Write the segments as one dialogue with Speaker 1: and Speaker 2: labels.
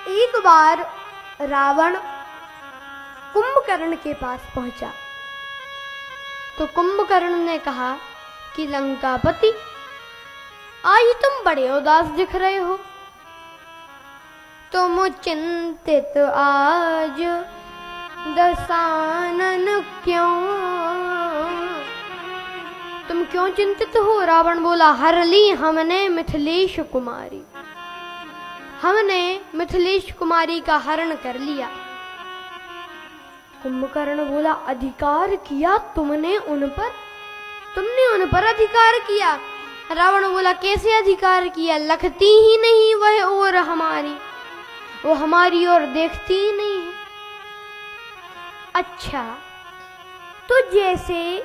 Speaker 1: एक बार रावण कुंभकर्ण के पास पहुंचा तो कुंभकर्ण ने कहा कि लंकापति, आज तुम बड़े उदास दिख रहे हो। तुम चिंतित आज दशानन क्यों? तुम क्यों चिंतित हो? रावण बोला, हर ली हमने मिथिलेश कुमारी, हमने मिथिलेश कुमारी का हरण कर लिया। कुंभकर्ण बोला, अधिकार किया तुमने उन पर? तुमने उन पर अधिकार किया? रावण बोला, कैसे अधिकार किया? लखती ही नहीं वह और हमारी, वो हमारी ओर देखती ही नहीं है। अच्छा, तो जैसे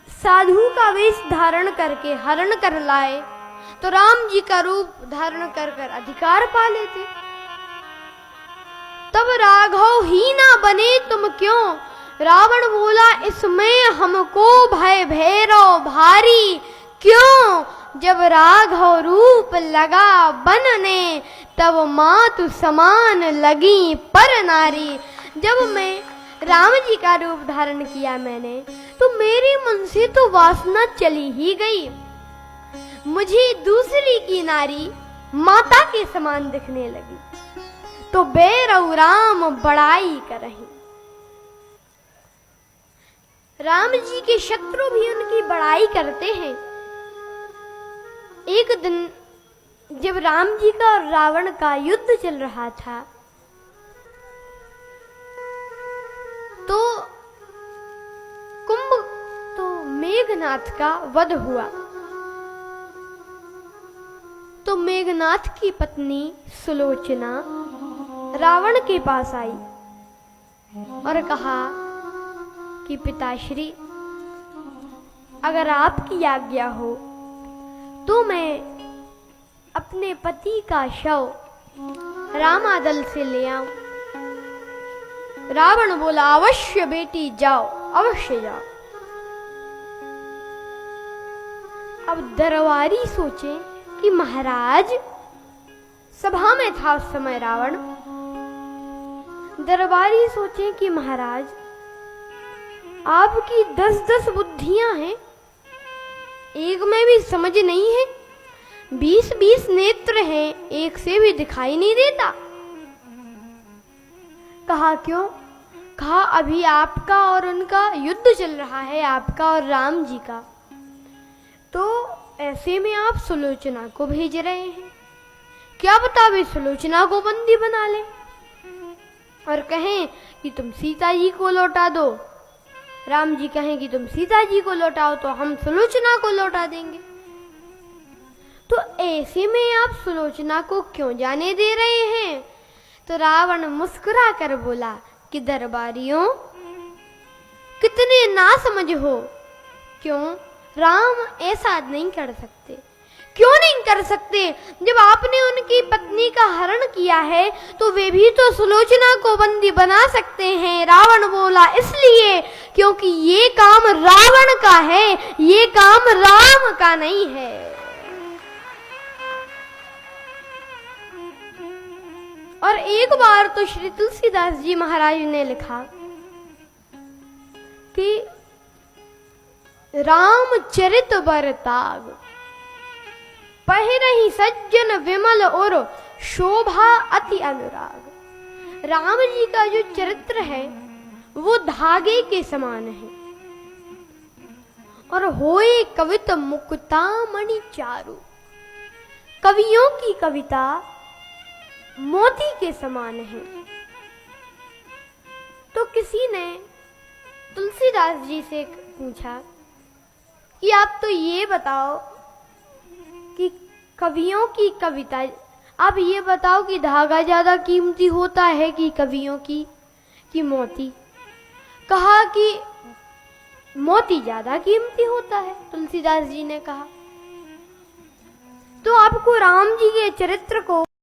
Speaker 1: साधु का वेश धारण करके हरण कर लाए तो राम जी का रूप धारण कर कर अधिकार पा लेते। तब राघव ही ना बने तुम क्यों? रावण बोला, इसमें हमको भय भैरव भारी क्यों? जब राघव रूप लगा बनने तब मातु समान लगी पर नारी। जब मैं राम जी का रूप धारण किया मैंने तो मेरे मन से तो वासना चली ही गई। मुझे दूसरी की नारी माता के समान दिखने लगी तो बैरव राम बड़ाई करहीं। राम जी के शत्रु भी उनकी बड़ाई करते हैं। एक दिन जब राम जी का और रावण का युद्ध चल रहा था तो मेघनाथ का वध हुआ। तो मेघनाथ की पत्नी सुलोचना रावण के पास आई और कहा कि पिताश्री, अगर आपकी आज्ञा हो तो मैं अपने पति का शव रामादल से ले आऊं। रावण बोला, अवश्य बेटी जाओ, अवश्य जाओ। अब दरबारी सोचे कि महाराज, सभा में था उस समय रावण, दरबारी सोचे कि महाराज आपकी 10-10 बुद्धियां हैं, एक में भी समझ नहीं है, 20-20 नेत्र हैं, एक से भी दिखाई नहीं देता। कहा क्यों? कहा अभी आपका और उनका युद्ध चल रहा है, आपका और राम जी का, तो ऐसे में आप सुलोचना को भेज रहे हैं, क्या बता वे सुलोचना को बंदी बना ले और कहें कि तुम सीता जी को लौटा दो। राम जी कहें कि तुम सीता जी को लौटाओ तो हम सुलोचना को लौटा देंगे। तो ऐसे में आप सुलोचना को क्यों जाने दे रहे हैं? तो रावण मुस्कुरा कर बोला कि दरबारियों, कितने ना समझ हो। क्यों? राम ऐसा नहीं कर सकते। क्यों नहीं कर सकते? जब आपने उनकी पत्नी का हरण किया है तो वे भी तो सुलोचना को बंदी बना सकते हैं। रावण बोला, इसलिए क्योंकि ये काम रावण का है, ये काम राम का नहीं है। और एक बार तो श्री तुलसीदास जी महाराज ने लिखा कि राम चरित बर ताग, पहिरहि सज्जन विमल और शोभा अति अनुराग। राम जी का जो चरित्र है वो धागे के समान है और होए कवित मुक्ता मणि चारु, कवियों की कविता मोती के समान है। तो किसी ने तुलसीदास जी से पूछा कि आप तो ये बताओ कि कवियों की कविता, आप ये बताओ कि धागा ज्यादा कीमती होता है कि कवियों की मोती? कहा कि मोती ज्यादा कीमती होता है। तुलसीदास जी ने कहा तो आपको राम जी के चरित्र को